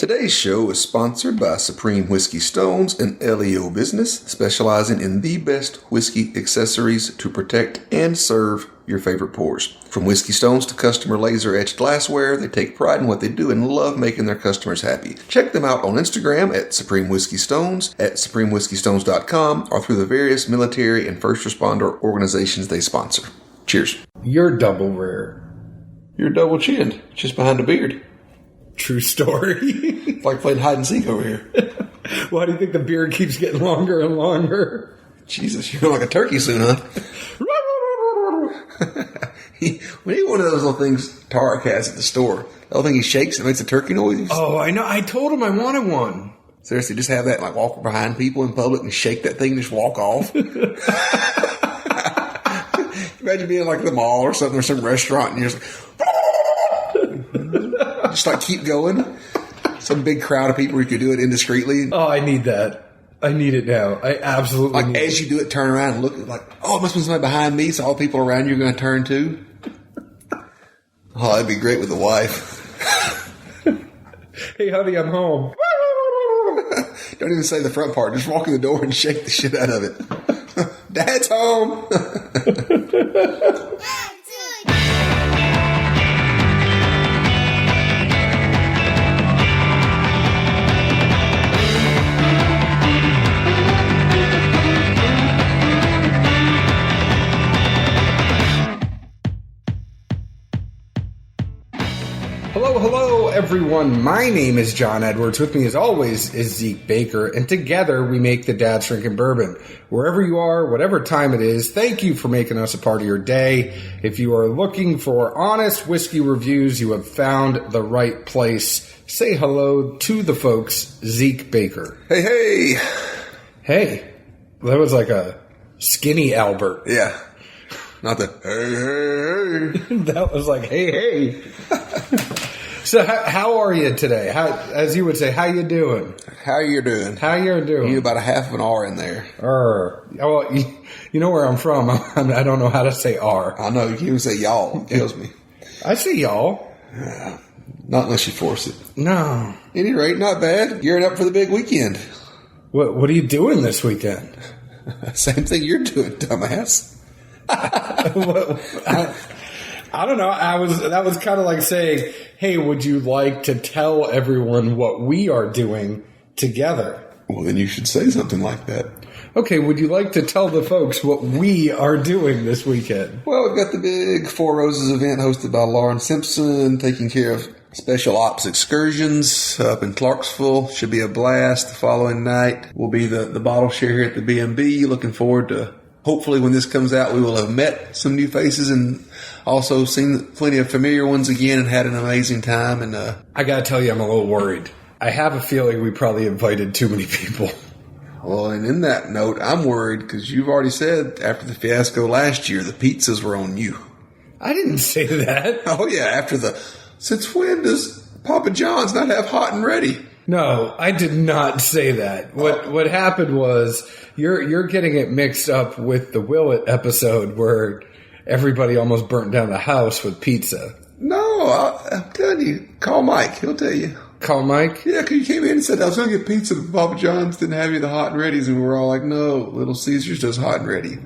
Today's show is sponsored by Supreme Whiskey Stones, an LEO business specializing in the best whiskey accessories to protect and serve your favorite pours. From whiskey stones to customer laser-etched glassware, they take pride in what they do and love making their customers happy. Check them out on Instagram at Supreme Whiskey Stones, at supremewhiskeystones.com, or through the various military and first responder organizations they sponsor. Cheers. You're double rare. You're double chinned, just behind a beard. True story. It's like playing hide and seek over here. Why do you think the beard keeps getting longer and longer? Jesus, you're like a turkey soon, huh? We need one of those little things Tarek has at the store. The little thing he shakes and makes a turkey noise. Oh, I know. I told him I wanted one. Seriously, just have that and like walk behind people in public and shake that thing and just walk off. Imagine being like at the mall or something or some restaurant and you're just like keep going. Some big crowd of people where you could do it indiscreetly. Oh, I need that. I need it now. I absolutely need it. As you do it, turn around and look like, oh, it must be somebody behind me, so all people around you are going to turn too. Oh, that'd be great with the wife. Hey, honey, I'm home. Don't even say the front part. Just walk in the door and shake the shit out of it. Dad's home. Hello, everyone. My name is John Edwards. With me, as always, is Zeke Baker, and together we make the Dad's Drinking Bourbon. Wherever you are, whatever time it is, thank you for making us a part of your day. If you are looking for honest whiskey reviews, you have found the right place. Say hello to the folks, Zeke Baker. Hey. Hey. That was like a skinny Albert. Yeah. Not the hey. That was like, hey. So how are you today? As you would say, how you doing? How you doing? You need about a half of an R in there. Well, you know where I'm from. I don't know how to say R. I know. You can even say y'all. It kills me. I say y'all. Not unless you force it. No. At any rate, not bad. Gearing up for the big weekend. What are you doing this weekend? Same thing you're doing, dumbass. I don't know. That was kind of like saying, hey, would you like to tell everyone what we are doing together? Well, then you should say something like that. Okay, would you like to tell the folks what we are doing this weekend? Well, we've got the big Four Roses event hosted by Lauren Simpson, taking care of special ops excursions up in Clarksville. Should be a blast. The following night will be the bottle share here at the B&B. Looking forward to, hopefully when this comes out, we will have met some new faces and also seen plenty of familiar ones again and had an amazing time. And I got to tell you, I'm a little worried. I have a feeling we probably invited too many people. Well, and in that note, I'm worried because you've already said after the fiasco last year, the pizzas were on you. I didn't say that. Oh, yeah, since when does Papa John's not have hot and ready? No, I did not say that. What happened was you're getting it mixed up with the Willett episode where everybody almost burnt down the house with pizza. No, I'm telling you. Call Mike. He'll tell you. Call Mike? Yeah, because you came in and said, I was going to get pizza, but Papa John's didn't have any of the hot and readies. And we were all like, no, Little Caesars does hot and ready.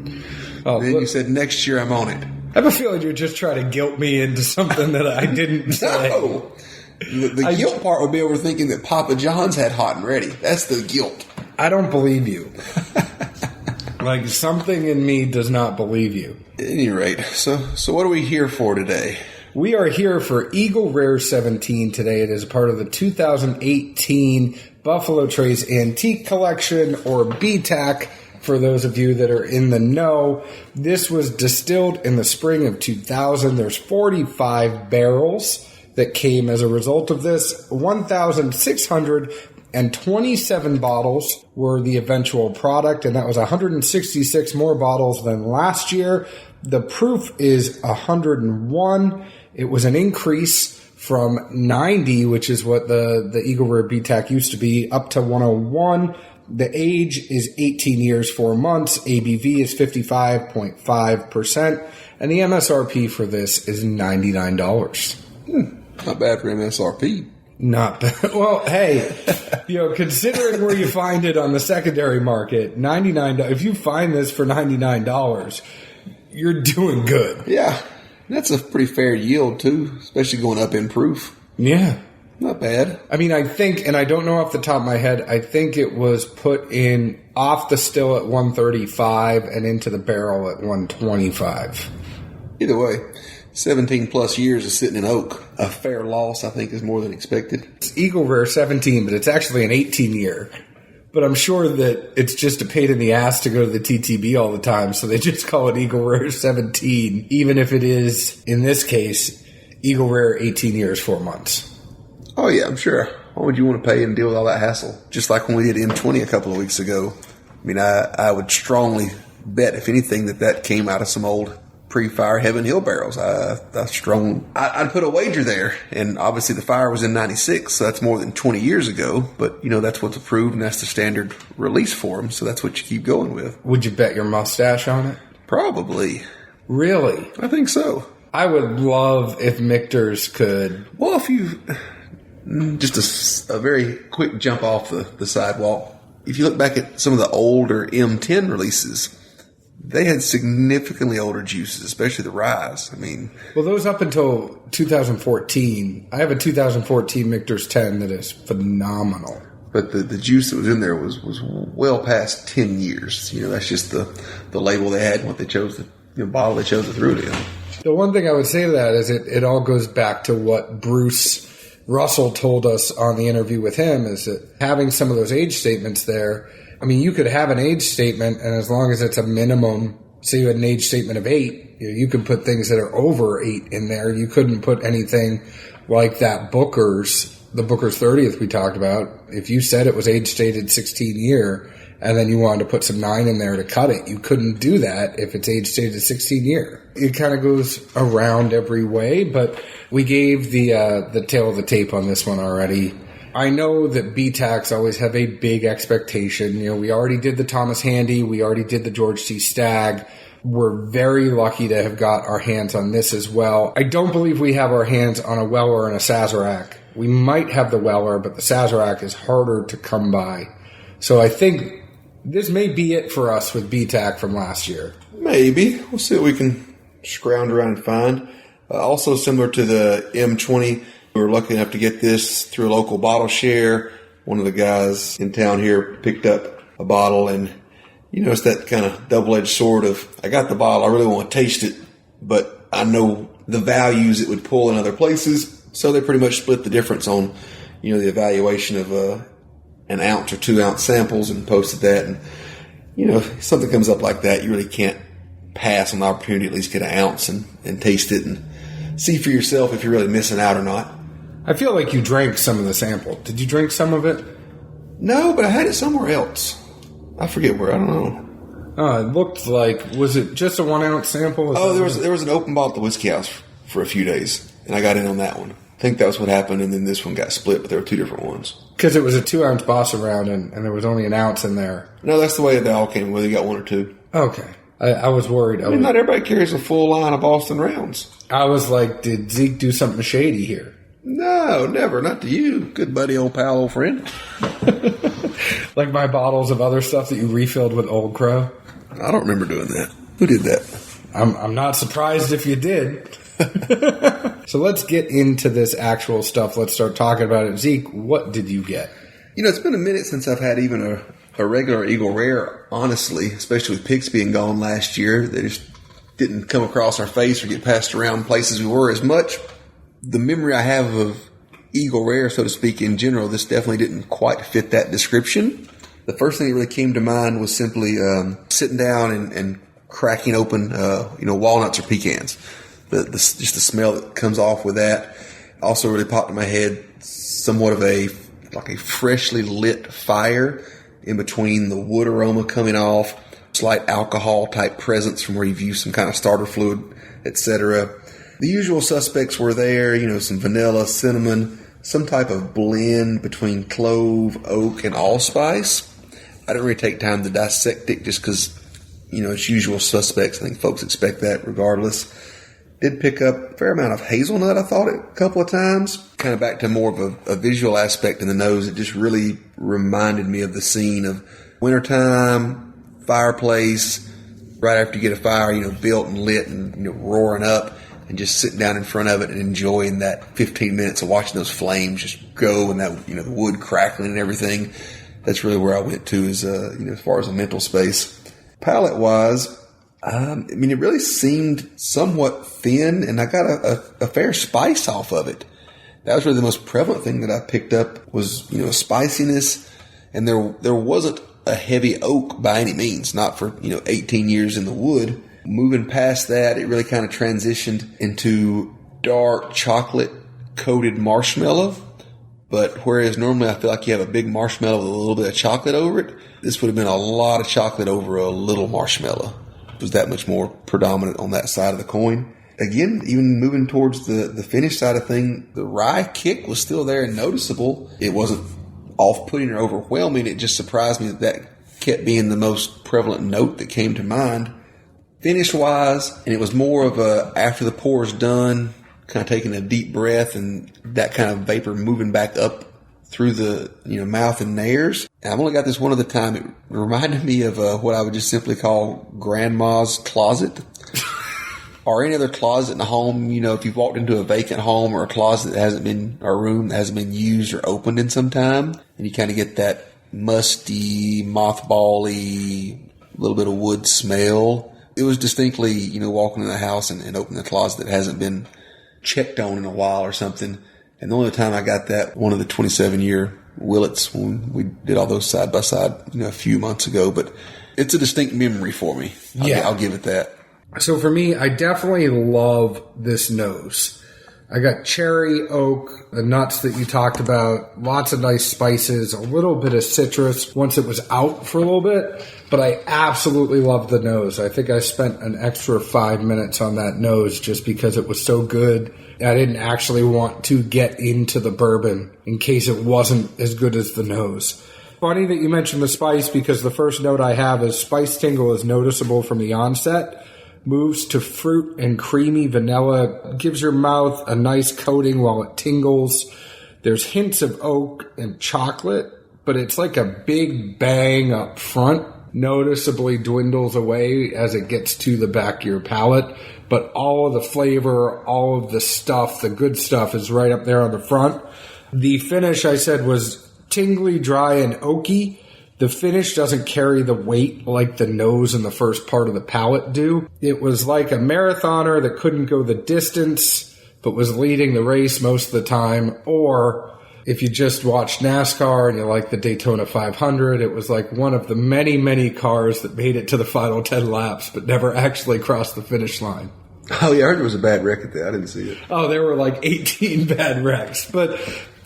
Oh, then you said, next year I'm on it. I have a feeling you're just trying to guilt me into something that I didn't say. No. The guilt part would be over thinking that Papa John's had hot and ready. That's the guilt. I don't believe you. Like, something in me does not believe you. At any rate, so what are we here for today? We are here for Eagle Rare 17 today. It is part of the 2018 Buffalo Trace Antique Collection, or BTAC, for those of you that are in the know. This was distilled in the spring of 2000. There's 45 barrels that came as a result of this. 1,627 bottles were the eventual product, and that was 166 more bottles than last year. The proof is 101. It was an increase from 90, which is what the Eagle Rare BTAC used to be, up to 101. The age is 18 years, 4 months. ABV is 55.5%. And the MSRP for this is $99. Not bad for MSRP. Not bad. Well, hey, considering where you find it on the secondary market, $99. If you find this for $99, you're doing good. Yeah, that's a pretty fair yield too, especially going up in proof. Yeah. Not bad. I mean, I think, and I don't know off the top of my head, I think it was put in off the still at 135 and into the barrel at 125. Either way, 17 plus years of sitting in oak. A fair loss, I think, is more than expected. It's Eagle Rare 17, but it's actually an 18-year. But I'm sure that it's just a pain in the ass to go to the TTB all the time, so they just call it Eagle Rare 17, even if it is, in this case, Eagle Rare 18 years, 4 months. Oh, yeah, I'm sure. Why would you want to pay and deal with all that hassle? Just like when we did M20 a couple of weeks ago. I mean, I would strongly bet, if anything, that came out of some old pre-fire Heaven Hill barrels. I'd put a wager there. And obviously the fire was in 96, so that's more than 20 years ago. But, that's what's approved, and that's the standard release for them. So that's what you keep going with. Would you bet your mustache on it? Probably. Really? I think so. I would love if Michter's could. Well, if you... Just a very quick jump off the sidewalk. If you look back at some of the older M10 releases, they had significantly older juices, especially the ryes. I mean... Well, those up until 2014. I have a 2014 Michter's 10 that is phenomenal. But the juice that was in there was well past 10 years. That's just the label they had and what they chose, the bottle they chose to throw it in. The one thing I would say to that is it all goes back to what Bruce Russell told us on the interview with him, is that having some of those age statements there, I mean, you could have an age statement, and as long as it's a minimum, say you had an age statement of 8, you could put things that are over 8 in there. You couldn't put anything like that the Booker's 30th we talked about. If you said it was age stated 16 year, and then you wanted to put some 9 in there to cut it, you couldn't do that if it's age stated 16 year. It kind of goes around every way, but we gave the tail of the tape on this one already. I know that BTACs always have a big expectation. We already did the Thomas Handy. We already did the George C. Stagg. We're very lucky to have got our hands on this as well. I don't believe we have our hands on a Weller and a Sazerac. We might have the Weller, but the Sazerac is harder to come by. So I think this may be it for us with BTAC from last year. Maybe. We'll see what we can scrounge around and find. Also similar to the M20, we were lucky enough to get this through a local bottle share. One of the guys in town here picked up a bottle, and it's that kind of double-edged sword of, I got the bottle, I really want to taste it, but I know the values it would pull in other places, so they pretty much split the difference on, the evaluation of an ounce or 2 ounce samples and posted that. And, if something comes up like that, you really can't pass on the opportunity to at least get an ounce and taste it and see for yourself if you're really missing out or not. I feel like you drank some of the sample. Did you drink some of it? No, but I had it somewhere else. I forget where. I don't know. It looked like, was it just a 1 ounce sample? There was an open bottle at the whiskey house for a few days, and I got in on that one. I think that was what happened, and then this one got split, but there were 2 different ones. Because it was a 2 ounce Boston round, and there was only an ounce in there. No, that's the way they all came, whether you got 1 or 2. Okay. I was worried. Not everybody carries a full line of Boston rounds. I was like, did Zeke do something shady here? No, never. Not to you. Good buddy, old pal, old friend. Like my bottles of other stuff that you refilled with Old Crow? I don't remember doing that. Who did that? I'm not surprised if you did. So let's get into this actual stuff. Let's start talking about it. Zeke, what did you get? It's been a minute since I've had even a regular Eagle Rare, honestly, especially with Pix being gone last year. They just didn't come across our face or get passed around places we were as much. The memory I have of Eagle Rare, so to speak, in general, this definitely didn't quite fit that description. The first thing that really came to mind was simply sitting down and cracking open, walnuts or pecans. Just the smell that comes off with that. Also really popped in my head somewhat of a freshly lit fire in between the wood aroma coming off, slight alcohol type presence from where you've used some kind of starter fluid, etc. The usual suspects were there, some vanilla, cinnamon, some type of blend between clove, oak, and allspice. I didn't really take time to dissect it just because, it's usual suspects. I think folks expect that regardless. Did pick up a fair amount of hazelnut, I thought, a couple of times. Kind of back to more of a visual aspect in the nose. It just really reminded me of the scene of wintertime, fireplace, right after you get a fire, built and lit and, roaring up, and just sitting down in front of it and enjoying that 15 minutes of watching those flames just go and that, the wood crackling and everything. That's really where I went to as far as a mental space. Palate wise, it really seemed somewhat thin, and I got a fair spice off of it. That was really the most prevalent thing that I picked up was, a spiciness, and there wasn't a heavy oak by any means, not for, 18 years in the wood. Moving past that, it really kind of transitioned into dark chocolate coated marshmallow. But whereas normally I feel like you have a big marshmallow with a little bit of chocolate over it, this would have been a lot of chocolate over a little marshmallow. It was that much more predominant on that side of the coin. Again, even moving towards the finish side of thing, the rye kick was still there and noticeable. It wasn't off-putting or overwhelming. It just surprised me that kept being the most prevalent note that came to mind. Finish-wise, and it was more of a, after the pour is done, kind of taking a deep breath and that kind of vapor moving back up through the mouth and nares. And I've only got this one other time. It reminded me of what I would just simply call grandma's closet. Or any other closet in the home. If you've walked into a vacant home or a closet that hasn't been, or a room that hasn't been used or opened in some time, and you kind of get that musty, mothball-y, little bit of wood smell. It was distinctly, walking in the house and opening the closet that hasn't been checked on in a while or something. And the only time I got that, one of the 27-year Willets, when we did all those side by side, a few months ago. But it's a distinct memory for me. I'll give it that. So for me, I definitely love this nose. I got cherry, oak, the nuts that you talked about, lots of nice spices, a little bit of citrus once it was out for a little bit. But I absolutely love the nose. I think I spent an extra 5 minutes on that nose just because it was so good. I didn't actually want to get into the bourbon in case it wasn't as good as the nose. Funny that you mentioned the spice because the first note I have is spice tingle is noticeable from the onset. Moves to fruit and creamy vanilla, gives your mouth a nice coating while it tingles. There's hints of oak and chocolate, but it's like a big bang up front. Noticeably dwindles away as it gets to the back of your palate. But all of the flavor, all of the stuff, the good stuff is right up there on the front. The finish, I said, was tingly, dry, and oaky. The finish doesn't carry the weight like the nose and the first part of the palate do. It was like a marathoner that couldn't go the distance, but was leading the race most of the time. Or if you just watched NASCAR and you like the Daytona 500, it was like one of the many, many cars that made it to the final 10 laps, but never actually crossed the finish line. Oh, yeah, I heard there was a bad wreck at that. I didn't see it. Oh, there were like 18 bad wrecks. But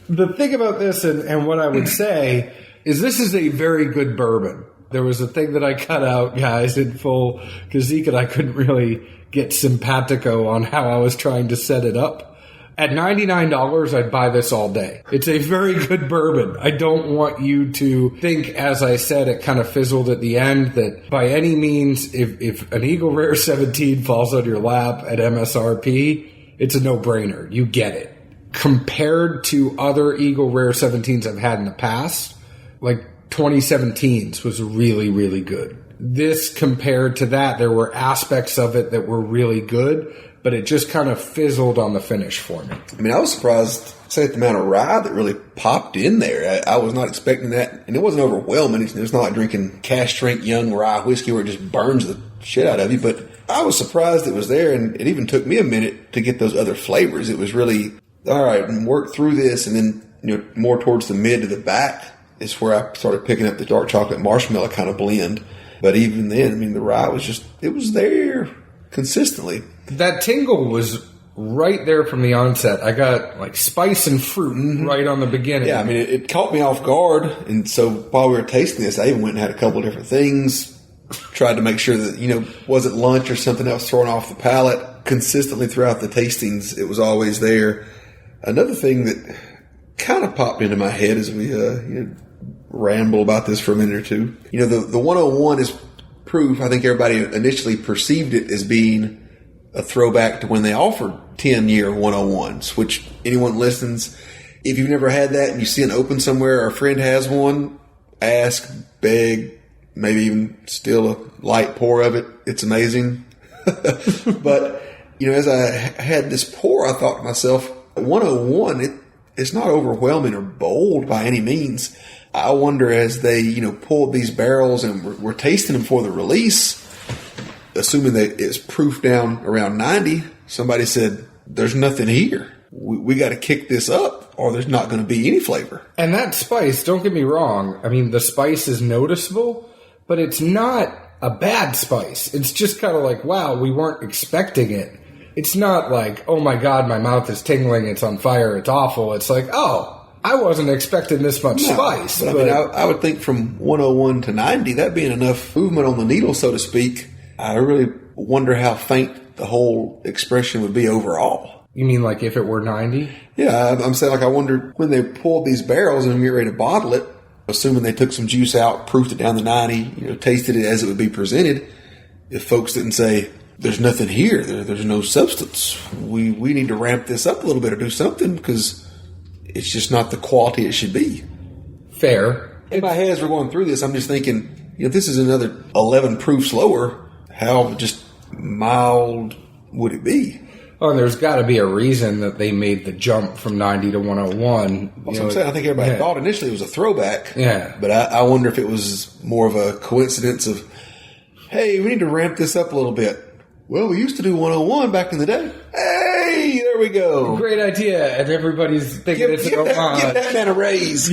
the thing about this and what I would say is this is a very good bourbon. There was a thing that I cut out, guys, in full, because Zeke and I couldn't really get simpatico on how I was trying to set it up. At $99, I'd buy this all day. It's a very good bourbon. I don't want you to think, as I said, it kind of fizzled at the end, that by any means, if an Eagle Rare 17 falls on your lap at MSRP, it's a no-brainer. You get it. Compared to other Eagle Rare 17s I've had in the past, like 2017's was really, really good. This compared to that, there were aspects of it that were really good, but it just kind of fizzled on the finish for me. I mean, I was surprised, say, at the amount of rye that really popped in there. I was not expecting that, and it wasn't overwhelming. It's not like drinking cash strength young rye whiskey where it just burns the shit out of you, but I was surprised it was there, and it even took me a minute to get those other flavors. It was really, all right, and work through this, and then more towards the mid to the back is where I started picking up the dark chocolate marshmallow kind of blend. But even then, I mean, the rye was just, it was there consistently. That tingle was right there from the onset. I got like spice and fruit right on the beginning. Yeah, I mean, it caught me off guard. And so while we were tasting this, I even went and had a couple of different things. Tried to make sure that, wasn't lunch or something else thrown off the palate. Consistently throughout the tastings, it was always there. Another thing that kind of popped into my head as we, ramble about this for a minute or two. The 101 is proof. I think everybody initially perceived it as being a throwback to when they offered 10-year 101s, which anyone listens, if you've never had that and you see an open somewhere or a friend has one, ask, beg, maybe even steal a light pour of it. It's amazing. But, as I had this pour, I thought to myself, 101, it's not overwhelming or bold by any means. I wonder as they, pulled these barrels and were tasting them for the release, assuming that it's proof down around 90, somebody said, there's nothing here. We got to kick this up or there's not going to be any flavor. And that spice, don't get me wrong. I mean, the spice is noticeable, but it's not a bad spice. It's just kind of like, wow, we weren't expecting it. It's not like, oh my God, my mouth is tingling, it's on fire, it's awful. It's like, oh, I wasn't expecting this much spice. But I would think from 101 to 90, that being enough movement on the needle, so to speak, I really wonder how faint the whole expression would be overall. You mean like if it were 90? Yeah, I'm saying I wonder when they pulled these barrels and get ready to bottle it, assuming they took some juice out, proofed it down to 90, tasted it as it would be presented, if folks didn't say, there's nothing here, there's no substance, we need to ramp this up a little bit or do something because it's just not the quality it should be. Fair. In my head as we're going through this, I'm just thinking, if this is another 11 proofs lower, how just mild would it be? Oh, and there's got to be a reason that they made the jump from 90 to 101. That's what I'm saying. I think everybody thought initially it was a throwback. Yeah. But I wonder if it was more of a coincidence of, hey, we need to ramp this up a little bit. Well, we used to do 101 back in the day. Hey, there we go. Great idea. And everybody's thinking give that man a raise.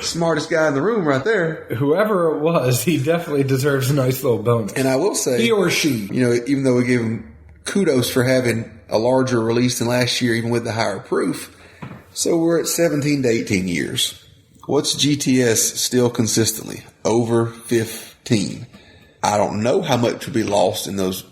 Smartest guy in the room right there. Whoever it was, he definitely deserves a nice little bonus. And I will say, he or she. Even though we gave him kudos for having a larger release than last year, even with the higher proof. So we're at 17 to 18 years. What's GTS still consistently? Over 15. I don't know how much would be lost in those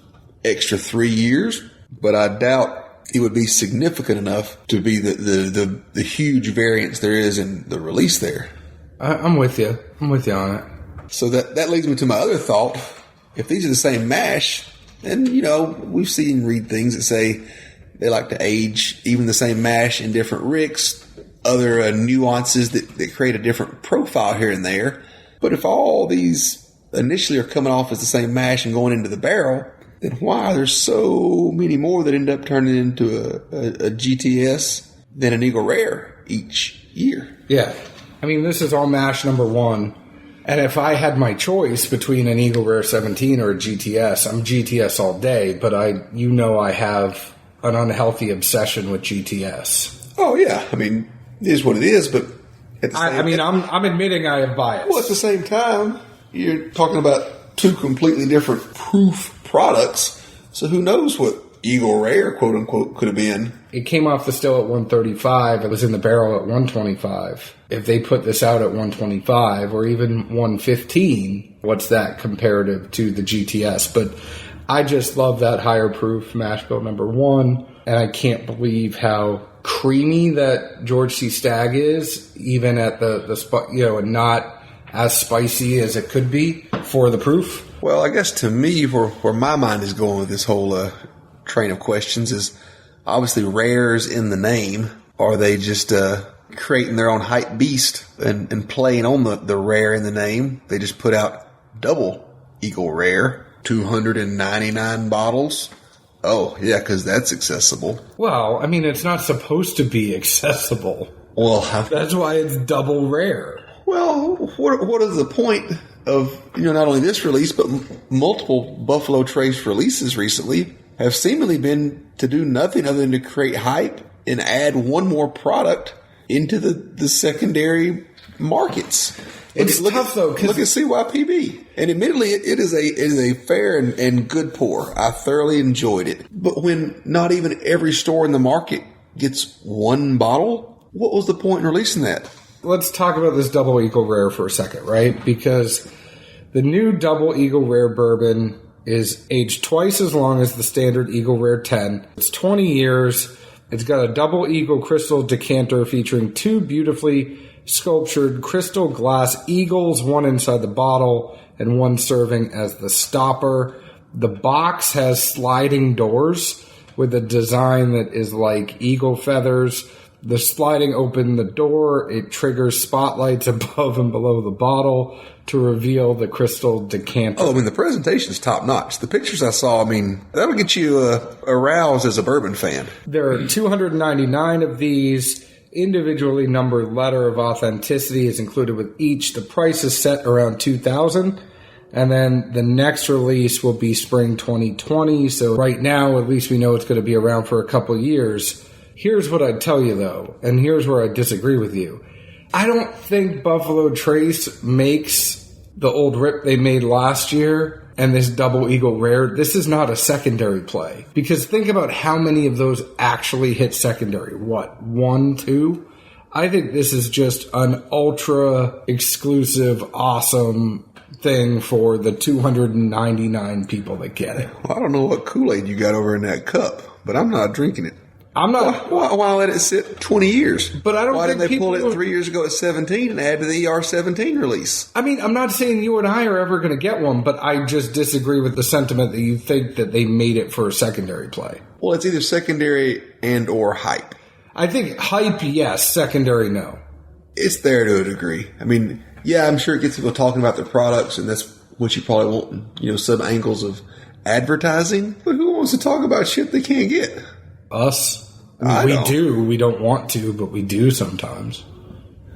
extra 3 years, but I doubt it would be significant enough to be the huge variance there is in the release there. I'm with you. I'm with you on it. So that leads me to my other thought. If these are the same mash, and, we've seen read things that say they like to age even the same mash in different ricks, other nuances that create a different profile here and there. But if all these initially are coming off as the same mash and going into the barrel, then why are there so many more that end up turning into a GTS than an Eagle Rare each year? Yeah. I mean, this is all mash number one. And if I had my choice between an Eagle Rare 17 or a GTS, I'm GTS all day, but I have an unhealthy obsession with GTS. Oh, yeah. I mean, it is what it is, but I'm admitting I have bias. Well, at the same time, you're talking about two completely different proof products. So who knows what Eagle Rare, quote unquote, could have been. It came off the still at 135. It was in the barrel at 125. If they put this out at 125 or even 115, what's that comparative to the GTS? But I just love that higher proof mash bill number one. And I can't believe how creamy that George C. Stagg is, even at and not as spicy as it could be for the proof. Well, I guess to me, where my mind is going with this whole train of questions is obviously rares in the name. Are they just creating their own hype beast and playing on the rare in the name? They just put out double Eagle Rare, 299 bottles. Oh, yeah, because that's accessible. Well, I mean, it's not supposed to be accessible. Well, that's why it's double rare. Well, what is the point of, not only this release, but multiple Buffalo Trace releases recently have seemingly been to do nothing other than to create hype and add one more product into the secondary markets. It's tough, though. Look at CYPB. And admittedly, it is a fair and good pour. I thoroughly enjoyed it. But when not even every store in the market gets one bottle, what was the point in releasing that? Let's talk about this Double Eagle Rare for a second, right? Because the new Double Eagle Rare bourbon is aged twice as long as the standard Eagle Rare 10. It's 20 years. It's got a Double Eagle crystal decanter featuring two beautifully sculptured crystal glass eagles, one inside the bottle and one serving as the stopper. The box has sliding doors with a design that is like eagle feathers. The sliding open the door, it triggers spotlights above and below the bottle to reveal the crystal decanter. Oh, I mean, the presentation's top notch. The pictures I saw, I mean, that'll get you aroused as a bourbon fan. There are 299 of these. Individually numbered letter of authenticity is included with each. The price is set around $2,000. And then the next release will be spring 2020. So right now, at least we know it's going to be around for a couple years. Here's what I'd tell you, though, and here's where I disagree with you. I don't think Buffalo Trace makes the old rip they made last year and this Double Eagle Rare. This is not a secondary play. Because think about how many of those actually hit secondary. What, 1, 2? I think this is just an ultra exclusive, awesome thing for the 299 people that get it. Well, I don't know what Kool-Aid you got over in that cup, but I'm not drinking it. I'm not. Why let it sit 20 years? But I don't. Why think didn't they pull it people 3 years ago at 17 and add to the ER17 release? I mean, I'm not saying you and I are ever going to get one, but I just disagree with the sentiment that you think that they made it for a secondary play. Well, it's either secondary and or hype. I think hype, yes. Secondary, no. It's there to a degree. I mean, yeah, I'm sure it gets people talking about their products, and that's what you probably want, some angles of advertising. But who wants to talk about shit they can't get? Us. We do. We don't want to, but we do sometimes.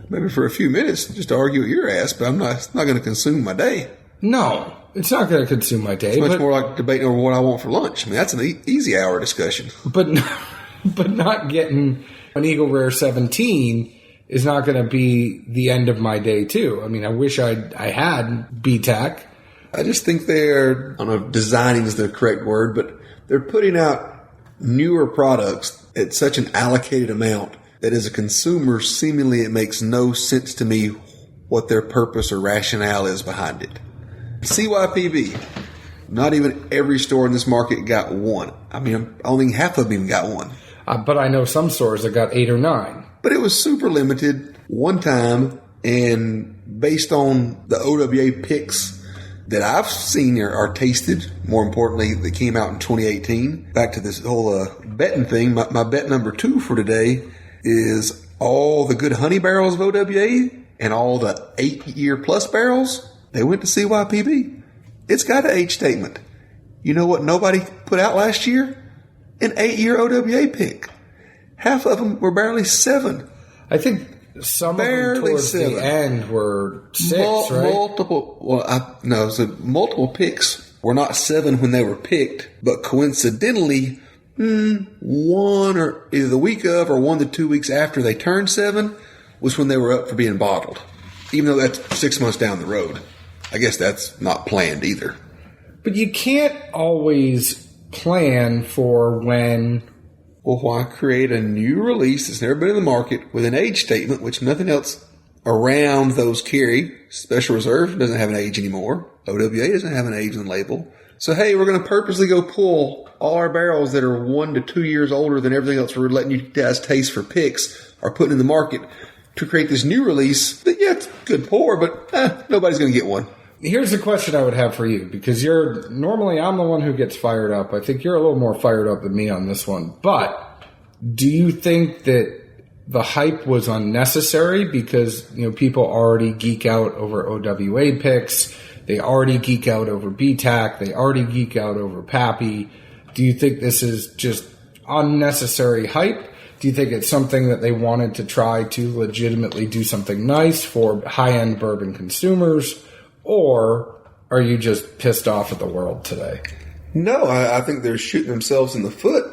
Maybe for a few minutes, just to argue with your ass, but it's not going to consume my day. No, it's not going to consume my day. It's much more like debating over what I want for lunch. I mean, that's an easy hour discussion. But not getting an Eagle Rare 17 is not going to be the end of my day, too. I mean, I wish I had BTAC. I just think they're, I don't know if designing is the correct word, but they're putting out newer products at such an allocated amount that as a consumer, seemingly it makes no sense to me what their purpose or rationale is behind it. CYPB. Not even every store in this market got one. I mean, I don't think half of them even got one. But I know some stores that got 8 or 9. But it was super limited one time, and based on the OWA picks that I've seen or tasted, more importantly, that came out in 2018. Back to this whole betting thing, my bet number 2 for today is all the good honey barrels of OWA and all the 8-year plus barrels, they went to CYPB. It's got an age statement. You know what nobody put out last year? An 8-year OWA pick. Half of them were barely 7. I think some barely of them towards 7. The end were 6, right? Multiple picks were not 7 when they were picked, but coincidentally, one or either the week of or 1 to 2 weeks after they turned 7 was when they were up for being bottled. Even though that's 6 months down the road. I guess that's not planned either. But you can't always plan for when... Well, why create a new release that's never been in the market with an age statement, which nothing else around those carry? Special Reserve doesn't have an age anymore. OWA doesn't have an age on the label. So, hey, we're going to purposely go pull all our barrels that are 1 to 2 years older than everything else we're letting you guys taste for picks or putting in the market to create this new release that, yeah, it's good pour, but nobody's going to get one. Here's the question I would have for you, because normally I'm the one who gets fired up. I think you're a little more fired up than me on this one. But do you think that the hype was unnecessary because, people already geek out over OWA picks, they already geek out over BTAC, they already geek out over Pappy? Do you think this is just unnecessary hype? Do you think it's something that they wanted to try to legitimately do something nice for high-end bourbon consumers? Or are you just pissed off at the world today? No, I think they're shooting themselves in the foot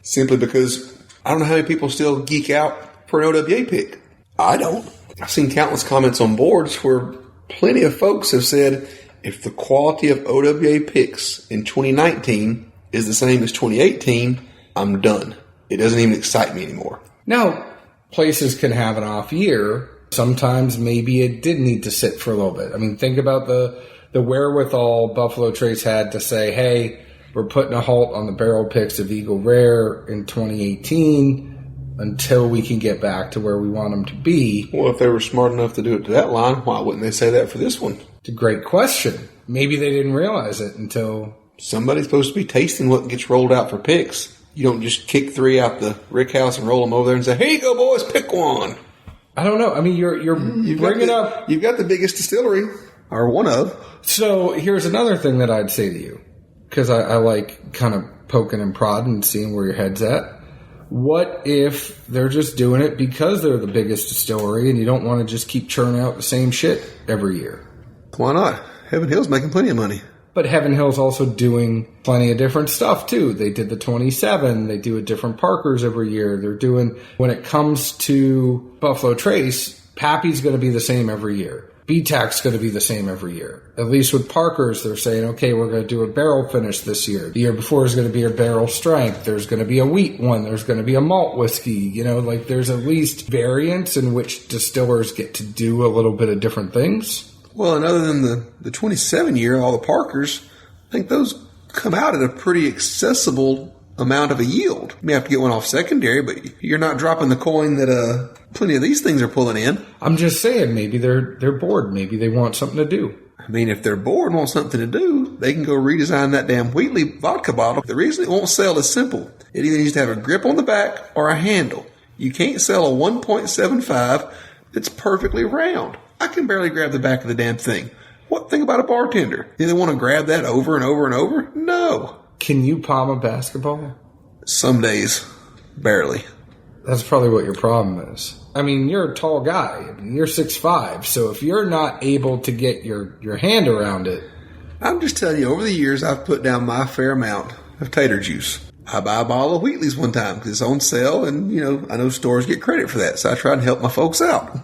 simply because I don't know how many people still geek out for an OWA pick. I don't. I've seen countless comments on boards where plenty of folks have said if the quality of OWA picks in 2019 is the same as 2018, I'm done. It doesn't even excite me anymore. Now, places can have an off year. Sometimes maybe it did need to sit for a little bit. I mean, think about the wherewithal Buffalo Trace had to say, hey, we're putting a halt on the barrel picks of Eagle Rare in 2018 until we can get back to where we want them to be. Well, if they were smart enough to do it to that line, why wouldn't they say that for this one? It's a great question. Maybe they didn't realize it until somebody's supposed to be tasting what gets rolled out for picks. You don't just kick 3 out the rick house and roll them over there and say, "Here you go, boys, pick one." I don't know. I mean, you're bringing up... You've got the biggest distillery, or one of. So here's another thing that I'd say to you, because I like kind of poking and prodding and seeing where your head's at. What if they're just doing it because they're the biggest distillery and you don't want to just keep churning out the same shit every year? Why not? Heaven Hill's making plenty of money. But Heaven Hill's also doing plenty of different stuff, too. They did the 27. They do a different Parkers every year. They're doing, when it comes to Buffalo Trace, Pappy's going to be the same every year. BTAC's going to be the same every year. At least with Parkers, they're saying, okay, we're going to do a barrel finish this year. The year before is going to be a barrel strength. There's going to be a wheat one. There's going to be a malt whiskey. You know, like there's at least variants in which distillers get to do a little bit of different things. Well, and other than the 27 year, all the Parkers, I think those come out at a pretty accessible amount of a yield. You may have to get one off secondary, but you're not dropping the coin that plenty of these things are pulling in. I'm just saying, maybe they're bored. Maybe they want something to do. I mean, if they're bored and want something to do, they can go redesign that damn Wheatley vodka bottle. The reason it won't sell is simple. It either needs to have a grip on the back or a handle. You can't sell a 1.75 that's perfectly round. I can barely grab the back of the damn thing. What thing about a bartender? Do they want to grab that over and over and over? No. Can you palm a basketball? Some days. Barely. That's probably what your problem is. I mean, you're a tall guy. I mean, you're 6'5", so if you're not able to get your hand around it... I'm just telling you, over the years, I've put down my fair amount of tater juice. I buy a bottle of Wheatley's one time because it's on sale, and, you know, I know stores get credit for that, so I try and help my folks out.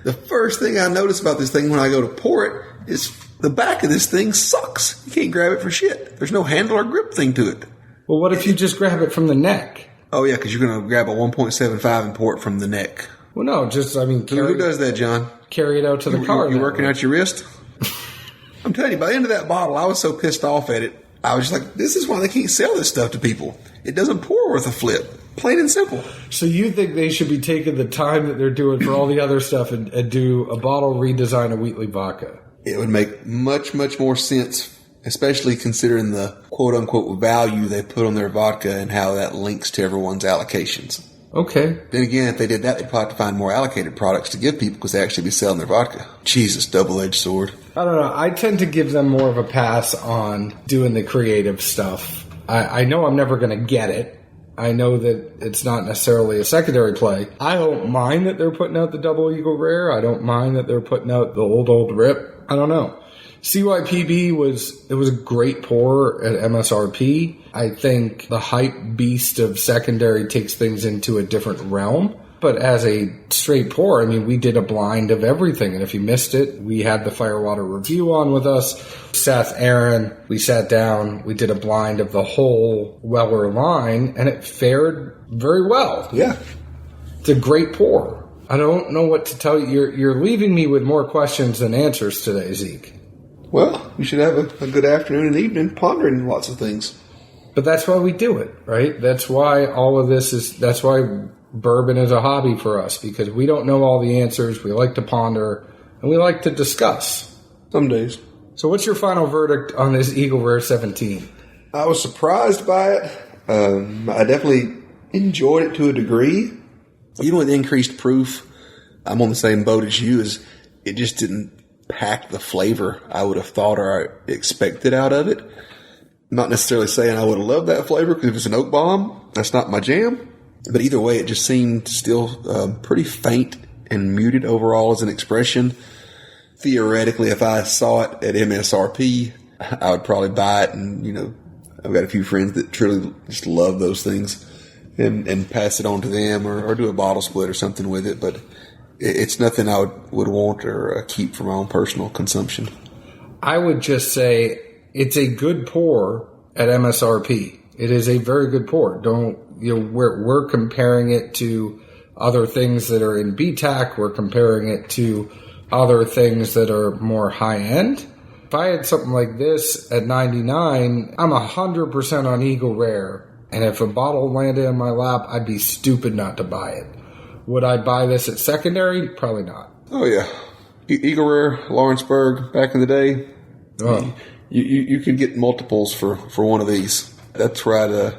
The first thing I notice about this thing when I go to pour it is the back of this thing sucks. You can't grab it for shit. There's no handle or grip thing to it. Well, what if you just grab it from the neck? Oh, yeah, because you're going to grab a 1.75 and pour it from the neck. Well, no, just, I mean... Who does that, John? Carry it out to the car. You working out your wrist? I'm telling you, by the end of that bottle, I was so pissed off at it. I was just like, this is why they can't sell this stuff to people. It doesn't pour worth a flip. Plain and simple. So you think they should be taking the time that they're doing for all the other stuff and do a bottle redesign of Wheatley vodka? It would make much, much more sense, especially considering the quote-unquote value they put on their vodka and how that links to everyone's allocations. Okay. Then again, if they did that, they'd probably have to find more allocated products to give people because they actually be selling their vodka. Jesus, double-edged sword. I don't know. I tend to give them more of a pass on doing the creative stuff. I know I'm never going to get it. I know that it's not necessarily a secondary play. I don't mind that they're putting out the Double Eagle Rare. I don't mind that they're putting out the Old Rip. I don't know. CYPB was a great pour at MSRP. I think the hype beast of secondary takes things into a different realm. But as a straight pour, I mean, we did a blind of everything. And if you missed it, we had the Firewater review on with us. Seth, Aaron, we sat down. We did a blind of the whole Weller line, and it fared very well. Yeah. It's a great pour. I don't know what to tell you. You're leaving me with more questions than answers today, Zeke. Well, you should have a good afternoon and evening pondering lots of things. But that's why we do it, right? That's why all of this is... That's why... Bourbon is a hobby for us because we don't know all the answers. We like to ponder and we like to discuss. Some days. So what's your final verdict on this Eagle Rare 17? I was surprised by it. I definitely enjoyed it to a degree. Even with increased proof, I'm on the same boat as you. As it just didn't pack the flavor I would have thought or I expected out of it. Not necessarily saying I would have loved that flavor because if it's an oak bomb, that's not my jam. But either way, it just seemed still pretty faint and muted overall as an expression. Theoretically, if I saw it at MSRP, I would probably buy it. And, you know, I've got a few friends that truly just love those things and pass it on to them or do a bottle split or something with it. But it's nothing I would want or keep for my own personal consumption. I would just say it's a good pour at MSRP. It is a very good pour. We're comparing it to other things that are in BTAC. We're comparing it to other things that are more high end. If I had something like this at $99, I'm 100% on Eagle Rare. And if a bottle landed in my lap, I'd be stupid not to buy it. Would I buy this at secondary? Probably not. Oh, yeah. Eagle Rare, Lawrenceburg, back in the day. Oh. You could get multiples for one of these. That's where I'd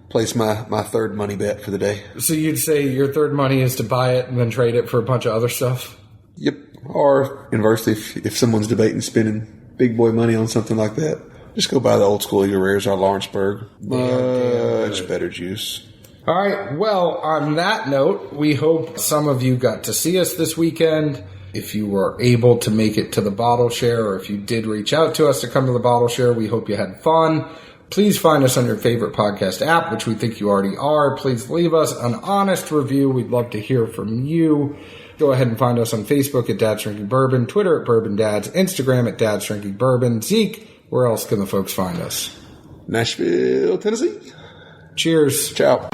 place my third money bet for the day. So you'd say your third money is to buy it and then trade it for a bunch of other stuff? Yep. Or inversely, if someone's debating spending big boy money on something like that, just go buy the old school Eagle Rares or Lawrenceburg. Much better juice. All right. Well, on that note, we hope some of you got to see us this weekend. If you were able to make it to the bottle share, or if you did reach out to us to come to the bottle share, we hope you had fun. Please find us on your favorite podcast app, which we think you already are. Please leave us an honest review. We'd love to hear from you. Go ahead and find us on Facebook at Dad's Drinking Bourbon, Twitter at Bourbon Dads, Instagram at Dad's Drinking Bourbon. Zeke, where else can the folks find us? Nashville, Tennessee. Cheers. Ciao.